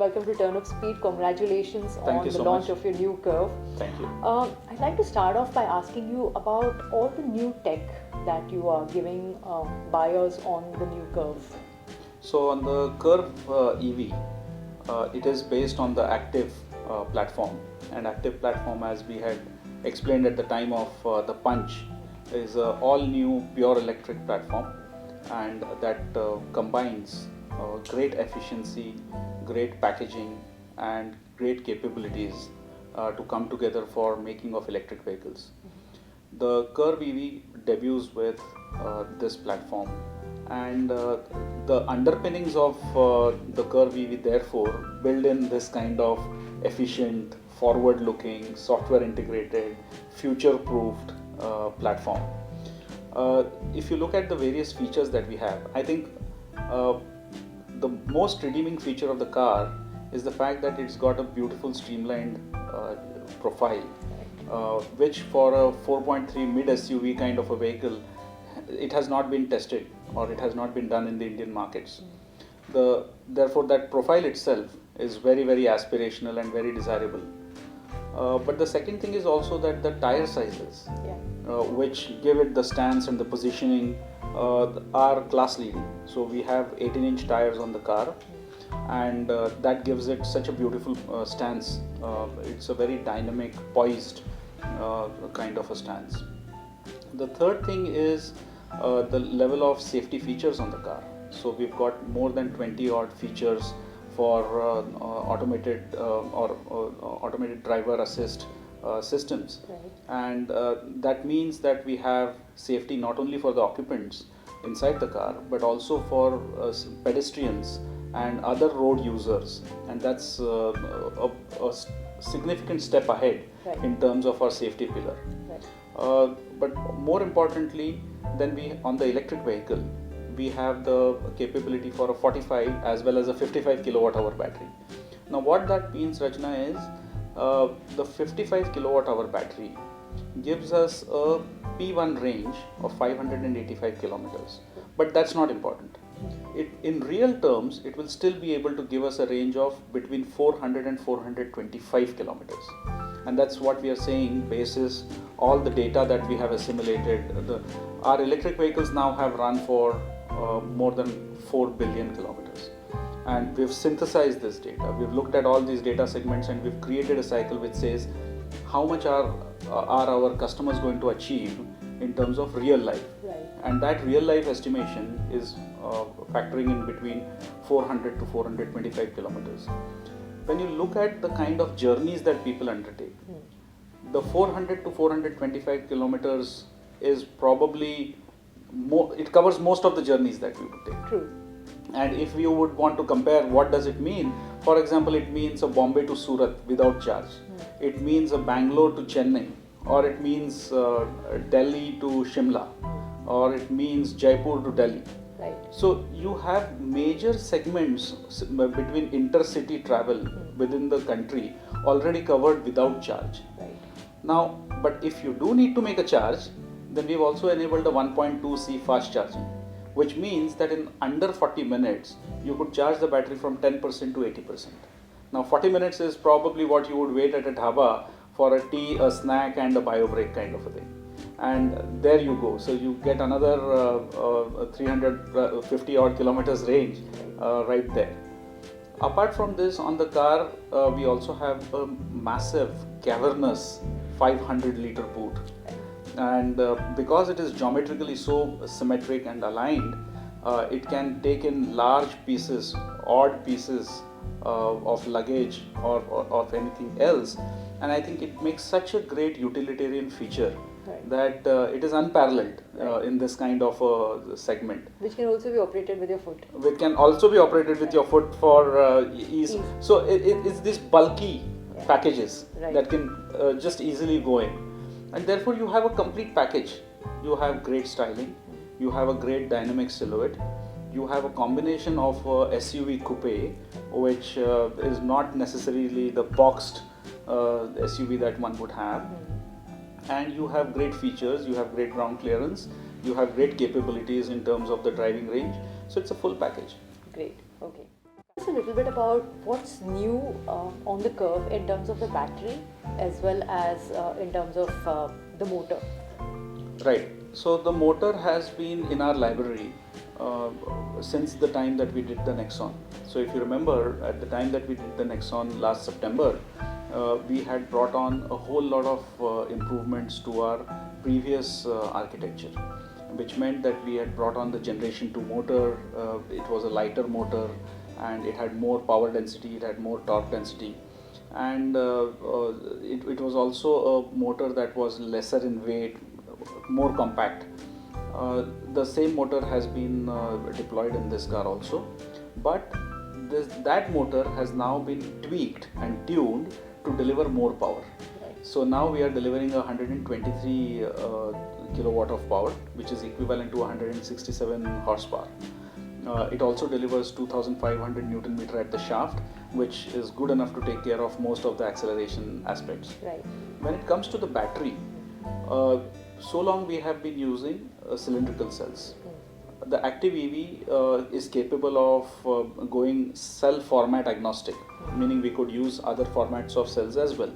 welcome to Turn of Speed. Congratulations on the launch of your new Curve. Thank you. I'd like to start off by asking you about all the new tech that you are giving buyers on the new Curve. So on the Curve.ev, it is based on the Active platform, and Active platform, as we had explained at the time of the Punch, is an all new pure electric platform, and that combines great efficiency, great packaging and great capabilities to come together for making of electric vehicles. The Curve.ev debuts with this platform, and the underpinnings of the Curve.ev therefore build in this kind of efficient, forward-looking, software-integrated, future-proofed platform. If you look at the various features that we have, I think the most redeeming feature of the car is the fact that it's got a beautiful streamlined profile, which for a 4.3 mid SUV kind of a vehicle, it has not been tested, or it has not been done in the Indian markets. Therefore that profile itself is very, very aspirational and very desirable. But the second thing is also that the tire sizes, which give it the stance and the positioning, are class leading. So we have 18-inch tires on the car, and that gives it such a beautiful stance. It's a very dynamic, poised kind of a stance. The third thing is the level of safety features on the car. So we've got more than 20 odd features for automated driver assist systems, and that means that we have safety not only for the occupants inside the car, but also for pedestrians and other road users, and that's a significant step ahead in terms of our safety pillar. But more importantly, then on the electric vehicle, we have the capability for a 45 as well as a 55 kilowatt hour battery. Now what that means, Rachna, is the 55 kilowatt hour battery gives us a P1 range of 585 kilometers, but that's not important. In real terms, it will still be able to give us a range of between 400 and 425 kilometers, and that's what we are saying basis all the data that we have assimilated. Our electric vehicles now have run for more than 4 billion kilometers, and we've synthesized this data. We've looked at all these data segments, and we've created a cycle which says how much are our customers going to achieve in terms of real life, and that real life estimation is factoring in between 400 to 425 kilometers. When you look at the kind of journeys that people undertake, the 400 to 425 kilometers is probably it covers most of the journeys that we would take. True. And if you would want to compare, what does it mean? For example, it means a Bombay to Surat without charge. It means a Bangalore to Chennai, or it means Delhi to Shimla, or it means Jaipur to Delhi. Right. So you have major segments between intercity travel within the country already covered without charge. Right. Now, but if you do need to make a charge, then we've also enabled a 1.2C fast charging, which means that in under 40 minutes, you could charge the battery from 10% to 80%. Now 40 minutes is probably what you would wait at a dhaba for a tea, a snack and a bio break kind of a thing. And there you go. So you get another 350 odd kilometers range right there. Apart from this, on the car, we also have a massive cavernous 500 liter boot. And because it is geometrically so symmetric and aligned, it can take in large pieces, odd pieces of luggage or of anything else, and I think it makes such a great utilitarian feature that it is unparalleled in this kind of segment. Which can also be operated with your foot. Which can also be operated with your foot for ease. So it's these bulky packages that can just easily go in. And therefore you have a complete package. You have great styling, you have a great dynamic silhouette, you have a combination of SUV coupe, which is not necessarily the boxed SUV that one would have, and you have great features, you have great ground clearance, you have great capabilities in terms of the driving range, so it's a full package. Great, okay. us a little bit about what's new on the Curve in terms of the battery as well as in terms of the motor. Right. So the motor has been in our library since the time that we did the Nexon. So if you remember, at the time that we did the Nexon last September, we had brought on a whole lot of improvements to our previous architecture, which meant that we had brought on the Generation 2 motor. It was a lighter motor and it had more power density, it had more torque density, and it was also a motor that was lesser in weight, more compact. The same motor has been deployed in this car also, but that motor has now been tweaked and tuned to deliver more power. So now we are delivering 123 kilowatt of power, which is equivalent to 167 horsepower. It also delivers 2500 Newton meter at the shaft, which is good enough to take care of most of the acceleration aspects. Right. When it comes to the battery, so long we have been using cylindrical cells. The Active EV is capable of going cell format agnostic, meaning we could use other formats of cells as well.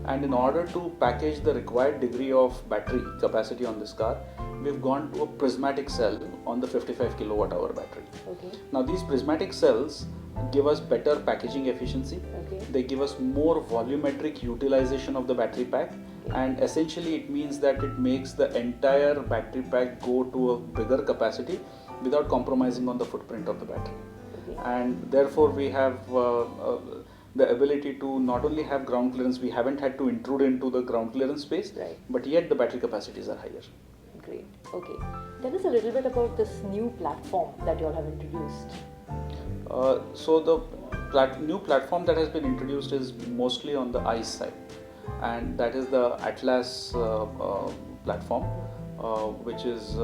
And in order to package the required degree of battery capacity on this car, we've gone to a prismatic cell on the 55 kilowatt hour battery. Okay. Now these prismatic cells give us better packaging efficiency. Okay. They give us more volumetric utilization of the battery pack, and essentially it means that it makes the entire battery pack go to a bigger capacity without compromising on the footprint of the battery. Okay. And therefore we have the ability to not only have ground clearance, we haven't had to intrude into the ground clearance space, Right. but yet the battery capacities are higher. Great. Okay. Tell us a little bit about this new platform that you all have introduced. So the new platform that has been introduced is mostly on the ICE side, and that is the Atlas platform, which is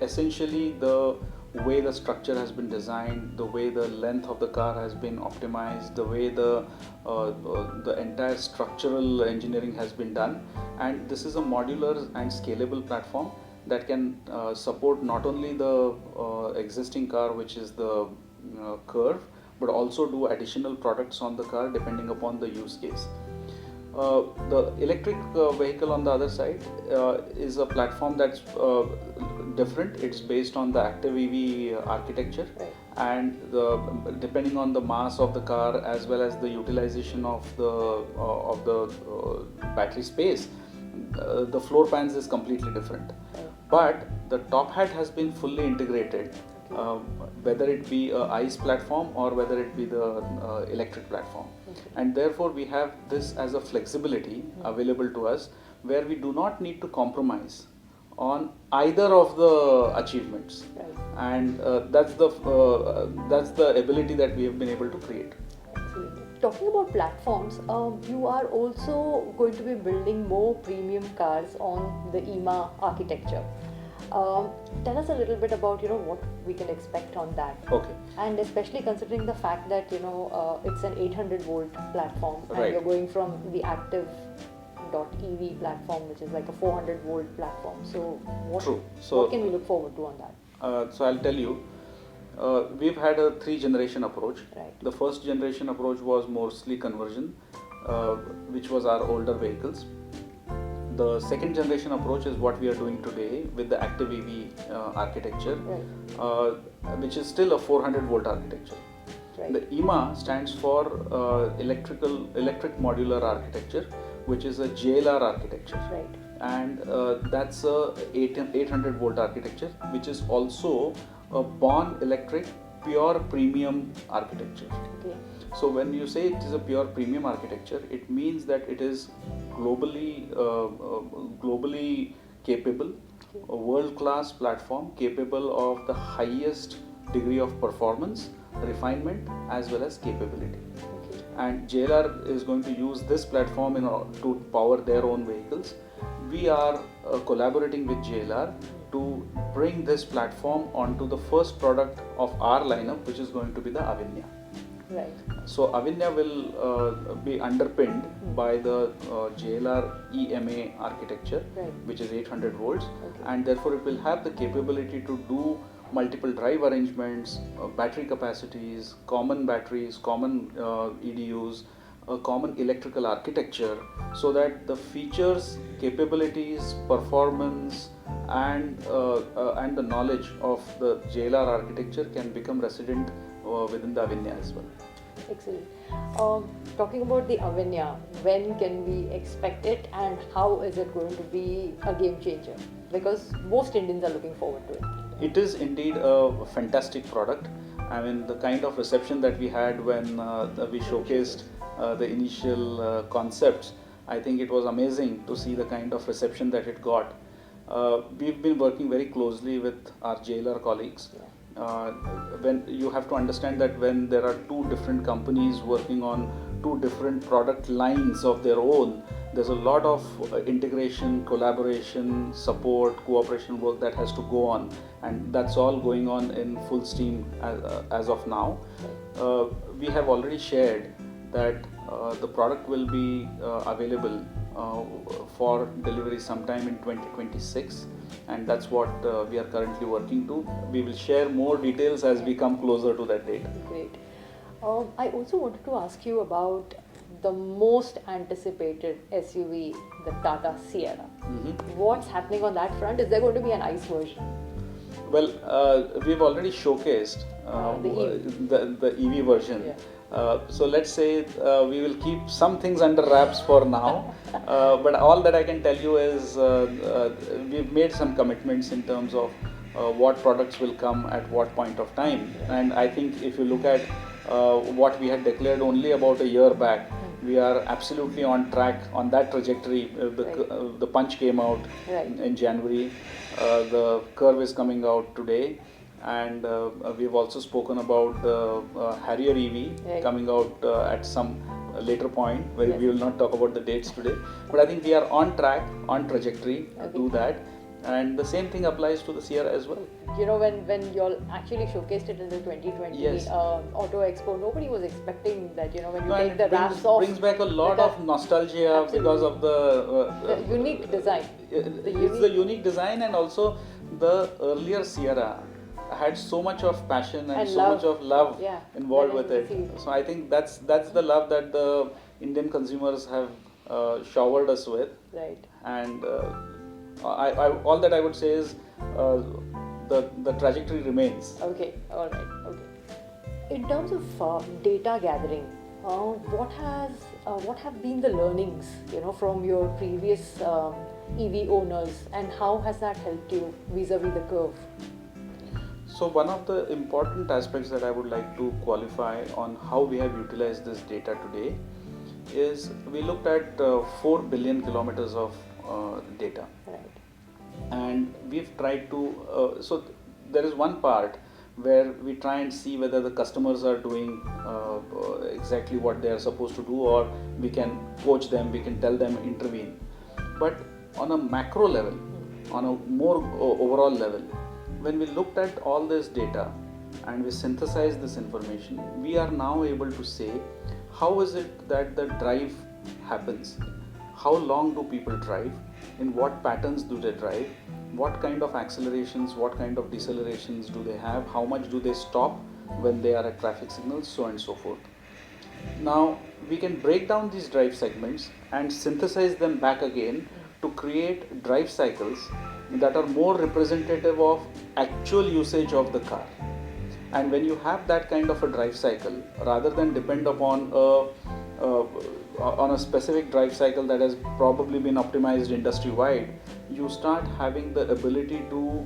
essentially the way the structure has been designed, the way the length of the car has been optimized, the way the entire structural engineering has been done. And this is a modular and scalable platform that can support not only the existing car, which is the Curve, but also do additional products on the car depending upon the use case. The electric vehicle on the other side is a platform that's different. It's based on the Active EV architecture, Right. and depending on the mass of the car as well as the utilization of the battery space, the floor pans is completely different. Right. But the top hat has been fully integrated, whether it be a ICE platform or whether it be the electric platform. Okay. And therefore we have this as a flexibility available to us, where we do not need to compromise on either of the achievements. Right. And that's the ability that we have been able to create. Excellent. Talking about platforms, you are also going to be building more premium cars on the EMA architecture. Tell us a little bit about what we can expect on that. Okay. And especially considering the fact that it's an 800 volt platform, and Right. you're going from the Active.ev platform, which is like a 400 volt platform. So True. So what can we look forward to on that? So I'll tell you, we've had a 3-generation approach. Right. The first generation approach was mostly conversion, which was our older vehicles. The second generation approach is what we are doing today with the Active EV architecture, Right. which is still a 400 volt architecture. Right. The EMA stands for electric modular architecture, which is a JLR architecture. Right. And that's a 800 volt architecture, which is also a born electric pure premium architecture. Okay. So when you say it is a pure premium architecture, it means that it is globally capable, a world-class platform capable of the highest degree of performance, refinement, as well as capability. Okay. And JLR is going to use this platform to power their own vehicles. We are collaborating with JLR to bring this platform onto the first product of our lineup, which is going to be the Avinya. Right. So Avinya will be underpinned by the JLR EMA architecture, Right. which is 800 volts, Okay. and therefore it will have the capability to do multiple drive arrangements, battery capacities, common batteries, common EDUs, a common electrical architecture, so that the features, capabilities, performance, and the knowledge of the JLR architecture can become resident within the Avinya as well. Excellent. Talking about the Avinya, when can we expect it and how is it going to be a game changer? Because most Indians are looking forward to it. It is indeed a fantastic product. I mean, the kind of reception that we had when we showcased the initial concepts, I think it was amazing to see the kind of reception that it got. We've been working very closely with our JLR colleagues. When you have to understand that when there are two different companies working on two different product lines of their own, there's a lot of integration, collaboration, support, cooperation work that has to go on, and that's all going on in full steam as of now. We have already shared that the product will be available for delivery sometime in 2026, and that's what we are currently working to. We will share more details as we come closer to that date. Great. I also wanted to ask you about the most anticipated SUV, the Tata Sierra. What's happening on that front? Is there going to be an ICE version? Well, we've already showcased the EV version. Yeah. So let's say we will keep some things under wraps for now, but all that I can tell you is we've made some commitments in terms of what products will come at what point of time. And I think if you look at what we had declared only about a year back, we are absolutely on track on that trajectory. The Punch came out in January, the Curve is coming out today, and we've also spoken about the Harrier.ev coming out at some later point, where we will not talk about the dates today, but I think we are on track, on trajectory to do that. And the same thing applies to the Sierra as well. You know, when you all actually showcased it in the 2020 Auto Expo, nobody was expecting that, you know, when you take the wraps off. Brings back a lot of nostalgia because of the unique design. It's the unique design, and also the earlier Sierra had so much of passion and so much of love involved with it. So I think that's the love that the Indian consumers have showered us with. Right. And all that I would say is the trajectory remains. Okay, all right, okay. In terms of data gathering, what have been the learnings, you know, from your previous EV owners, and how has that helped you vis-a-vis the Curve? So one of the important aspects that I would like to qualify on how we have utilized this data today is we looked at 4 billion kilometers of data. Right. And we've tried to, so there is one part where we try and see whether the customers are doing exactly what they are supposed to do, or we can coach them, we can tell them, intervene. But on a macro level, on a more overall level, when we looked at all this data and we synthesized this information, we are now able to say how is it that the drive happens, how long do people drive, in what patterns do they drive, what kind of accelerations, what kind of decelerations do they have, how much do they stop when they are at traffic signals, so on and so forth. Now we can break down these drive segments and synthesize them back again to create drive cycles that are more representative of actual usage of the car. And when you have that kind of a drive cycle, rather than depend upon a specific drive cycle that has probably been optimized industry-wide, you start having the ability to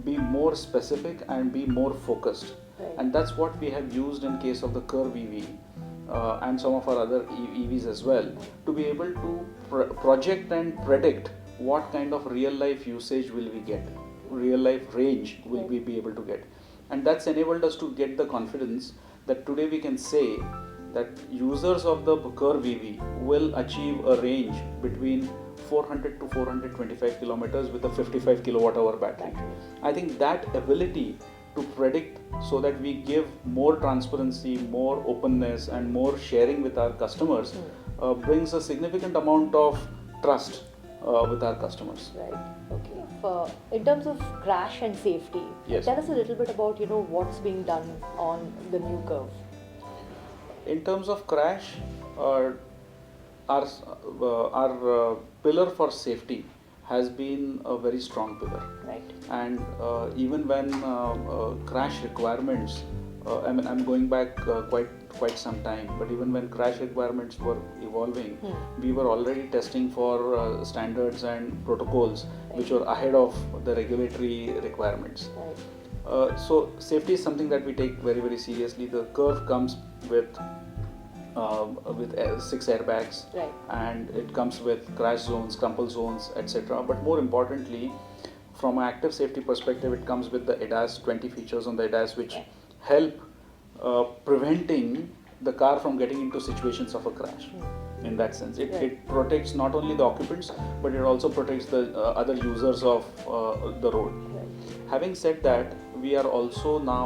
be more specific and be more focused. Right. And that's what we have used in case of the Curve.ev and some of our other EVs as well, to be able to project and predict what kind of real life usage will we get, real life range will we be able to get. And that's enabled us to get the confidence that today we can say that users of the Curve.ev will achieve a range between 400 to 425 kilometers with a 55 kilowatt hour battery. I think that ability to predict, so that we give more transparency, more openness and more sharing with our customers brings a significant amount of trust with our customers. Right. Okay. In terms of crash and safety, Yes. tell us a little bit about what's being done on the new Curve. In terms of crash, uh, our pillar for safety has been a very strong pillar. Right. And even when crash requirements, I'm going back quite some time, but even when crash requirements were evolving, we were already testing for standards and protocols which were ahead of the regulatory requirements. Right. So safety is something that we take very, very seriously. The Curve comes with 6 airbags, Right. and it comes with crash zones, crumple zones, etc. But more importantly, from an active safety perspective, it comes with the ADAS 20 features on the ADAS which Yeah. help preventing the car from getting into situations of a crash. In that sense, it protects not only the occupants, but it also protects the other users of the road. Right. Having said that, we are also now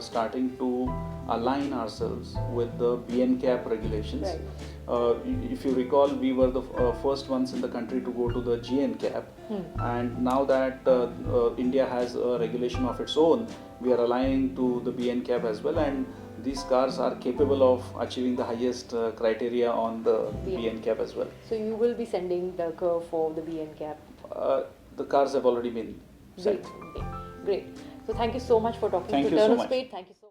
starting to align ourselves with the BNCAP regulations. Right. If you recall, we were the first ones in the country to go to the GNCAP, and now that India has a regulation of its own, we are aligning to the BNCAP as well, and these cars are capable of achieving the highest criteria on the BNCAP as well. So you will be sending the Curve for the BNCAP. The cars have already been sent. Great. So thank you so much for talking Thank to you so Turn of much. Speed. Thank you so